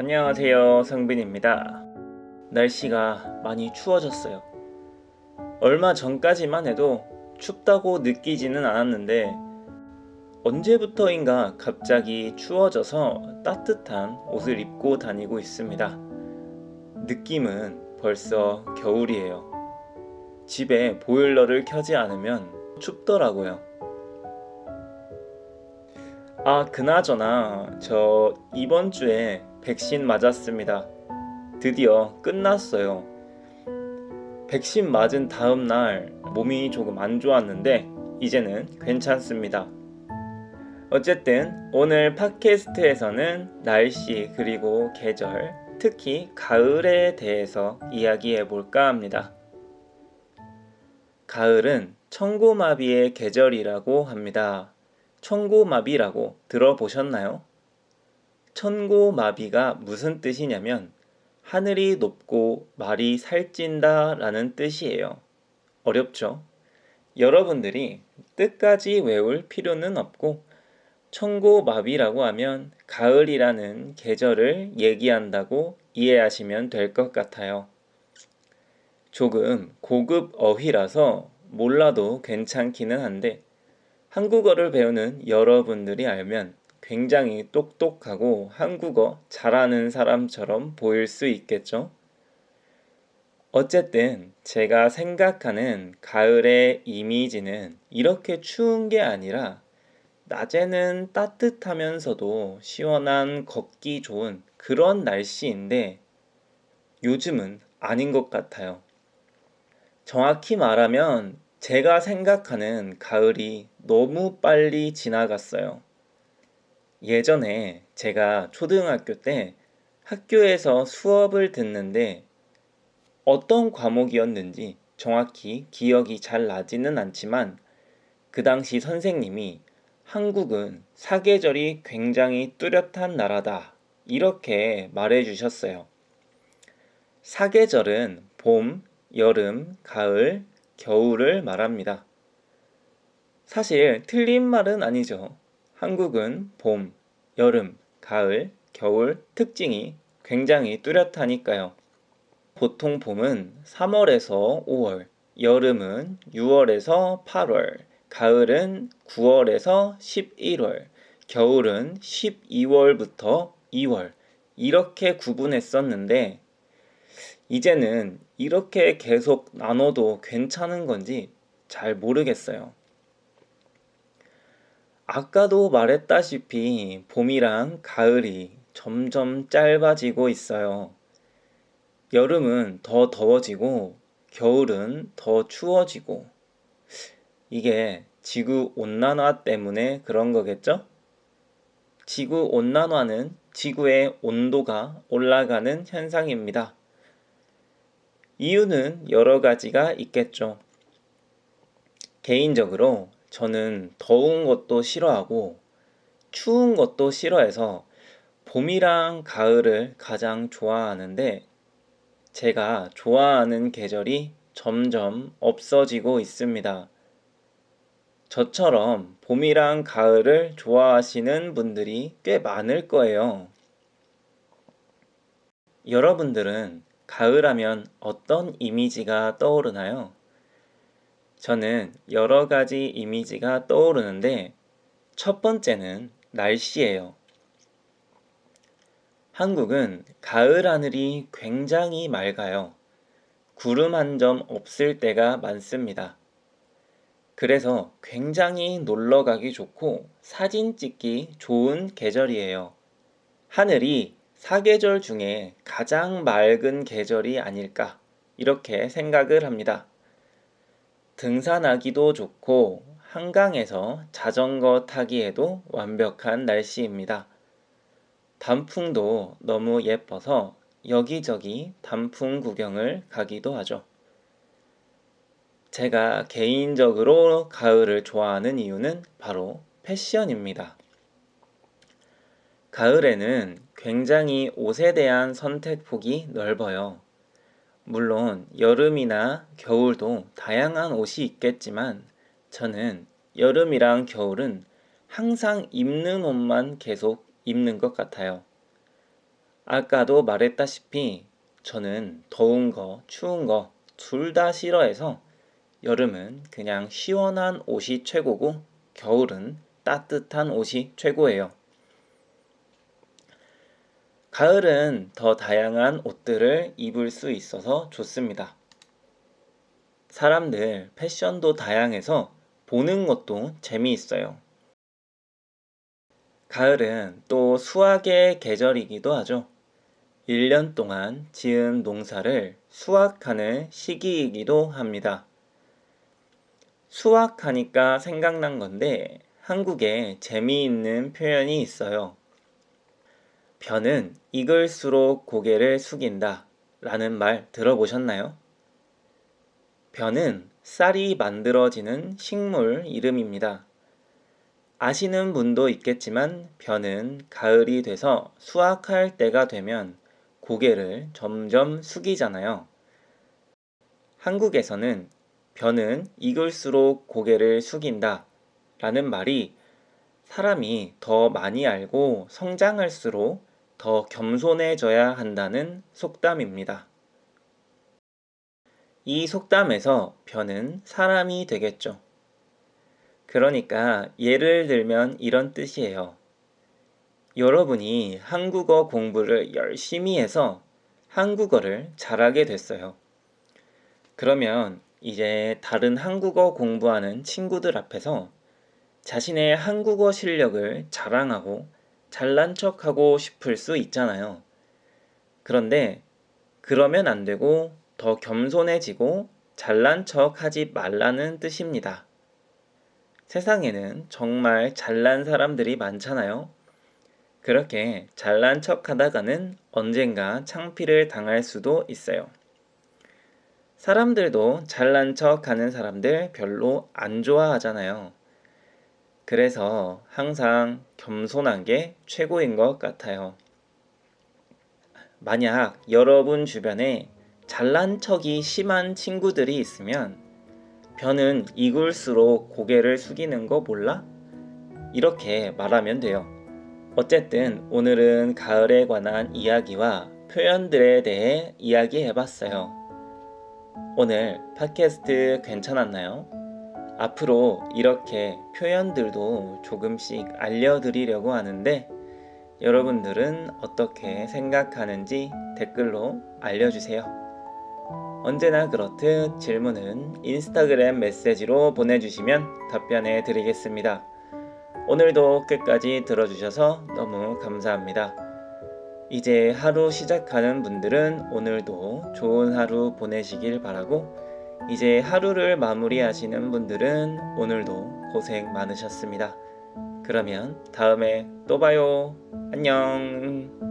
안녕하세요, 성빈입니다. 날씨가 많이 추워졌어요. 얼마 전까지만 해도 춥다고 느끼지는 않았는데 언제부터인가 갑자기 추워져서 따뜻한 옷을 입고 다니고 있습니다. 느낌은 벌써 겨울이에요. 집에 보일러를 켜지 않으면 춥더라고요. 그나저나 저 이번 주에 백신 맞았습니다. 드디어 끝났어요. 백신 맞은 다음 날 몸이 조금 안 좋았는데 이제는 괜찮습니다. 어쨌든 오늘 팟캐스트에서는 날씨 그리고 계절, 특히 가을에 대해서 이야기해 볼까 합니다. 가을은 천고마비의 계절이라고 합니다. 천고마비라고 들어보셨나요? 천고마비가 무슨 뜻이냐면 하늘이 높고 말이 살찐다 라는 뜻이에요. 어렵죠? 여러분들이 뜻까지 외울 필요는 없고 천고마비라고 하면 가을이라는 계절을 얘기한다고 이해하시면 될 것 같아요. 조금 고급 어휘라서 몰라도 괜찮기는 한데 한국어를 배우는 여러분들이 알면 굉장히 똑똑하고 한국어 잘하는 사람처럼 보일 수 있겠죠? 어쨌든 제가 생각하는 가을의 이미지는 이렇게 추운 게 아니라 낮에는 따뜻하면서도 시원한 걷기 좋은 그런 날씨인데 요즘은 아닌 것 같아요. 정확히 말하면 제가 생각하는 가을이 너무 빨리 지나갔어요. 예전에 제가 초등학교 때 학교에서 수업을 듣는데 어떤 과목이었는지 정확히 기억이 잘 나지는 않지만 그 당시 선생님이 한국은 사계절이 굉장히 뚜렷한 나라다 이렇게 말해 주셨어요. 사계절은 봄, 여름, 가을, 겨울을 말합니다. 사실 틀린 말은 아니죠. 한국은 봄, 여름, 가을, 겨울 특징이 굉장히 뚜렷하니까요. 보통 봄은 3월에서 5월, 여름은 6월에서 8월, 가을은 9월에서 11월, 겨울은 12월부터 2월 이렇게 구분했었는데 이제는 이렇게 계속 나눠도 괜찮은 건지 잘 모르겠어요. 아까도 말했다시피 봄이랑 가을이 점점 짧아지고 있어요. 여름은 더 더워지고 겨울은 더 추워지고 이게 지구 온난화 때문에 그런 거겠죠? 지구 온난화는 지구의 온도가 올라가는 현상입니다. 이유는 여러 가지가 있겠죠. 개인적으로 저는 더운 것도 싫어하고 추운 것도 싫어해서 봄이랑 가을을 가장 좋아하는데 제가 좋아하는 계절이 점점 없어지고 있습니다. 저처럼 봄이랑 가을을 좋아하시는 분들이 꽤 많을 거예요. 여러분들은 가을하면 어떤 이미지가 떠오르나요? 저는 여러 가지 이미지가 떠오르는데 첫 번째는 날씨예요. 한국은 가을 하늘이 굉장히 맑아요. 구름 한 점 없을 때가 많습니다. 그래서 굉장히 놀러 가기 좋고 사진 찍기 좋은 계절이에요. 하늘이 사계절 중에 가장 맑은 계절이 아닐까 이렇게 생각을 합니다. 등산하기도 좋고 한강에서 자전거 타기에도 완벽한 날씨입니다. 단풍도 너무 예뻐서 여기저기 단풍 구경을 가기도 하죠. 제가 개인적으로 가을을 좋아하는 이유는 바로 패션입니다. 가을에는 굉장히 옷에 대한 선택폭이 넓어요. 물론 여름이나 겨울도 다양한 옷이 있겠지만 저는 여름이랑 겨울은 항상 입는 옷만 계속 입는 것 같아요. 아까도 말했다시피 저는 더운 거, 추운 거 둘 다 싫어해서 여름은 그냥 시원한 옷이 최고고 겨울은 따뜻한 옷이 최고예요. 가을은 더 다양한 옷들을 입을 수 있어서 좋습니다. 사람들 패션도 다양해서 보는 것도 재미있어요. 가을은 또 수확의 계절이기도 하죠. 1년 동안 지은 농사를 수확하는 시기이기도 합니다. 수확하니까 생각난 건데 한국에 재미있는 표현이 있어요. 벼는 익을수록 고개를 숙인다 라는 말 들어보셨나요? 벼는 쌀이 만들어지는 식물 이름입니다. 아시는 분도 있겠지만 벼는 가을이 돼서 수확할 때가 되면 고개를 점점 숙이잖아요. 한국에서는 벼는 익을수록 고개를 숙인다 라는 말이 사람이 더 많이 알고 성장할수록 더 겸손해져야 한다는 속담입니다. 이 속담에서 벼는 사람이 되겠죠. 그러니까 예를 들면 이런 뜻이에요. 여러분이 한국어 공부를 열심히 해서 한국어를 잘하게 됐어요. 그러면 이제 다른 한국어 공부하는 친구들 앞에서 자신의 한국어 실력을 자랑하고 잘난 척하고 싶을 수 있잖아요. 그런데 그러면 안 되고 더 겸손해지고 잘난 척 하지 말라는 뜻입니다. 세상에는 정말 잘난 사람들이 많잖아요. 그렇게 잘난 척 하다가는 언젠가 창피를 당할 수도 있어요. 사람들도 잘난 척 하는 사람들 별로 안 좋아하잖아요. 그래서 항상 겸손한 게 최고인 것 같아요. 만약 여러분 주변에 잘난 척이 심한 친구들이 있으면 벼는 익을수록 고개를 숙이는 거 몰라? 이렇게 말하면 돼요. 어쨌든 오늘은 가을에 관한 이야기와 표현들에 대해 이야기해봤어요. 오늘 팟캐스트 괜찮았나요? 앞으로 이렇게 표현들도 조금씩 알려드리려고 하는데 여러분들은 어떻게 생각하는지 댓글로 알려주세요. 언제나 그렇듯 질문은 인스타그램 메시지로 보내주시면 답변해 드리겠습니다. 오늘도 끝까지 들어주셔서 너무 감사합니다. 이제 하루 시작하는 분들은 오늘도 좋은 하루 보내시길 바라고 이제 하루를 마무리하시는 분들은 오늘도 고생 많으셨습니다. 그러면 다음에 또 봐요. 안녕.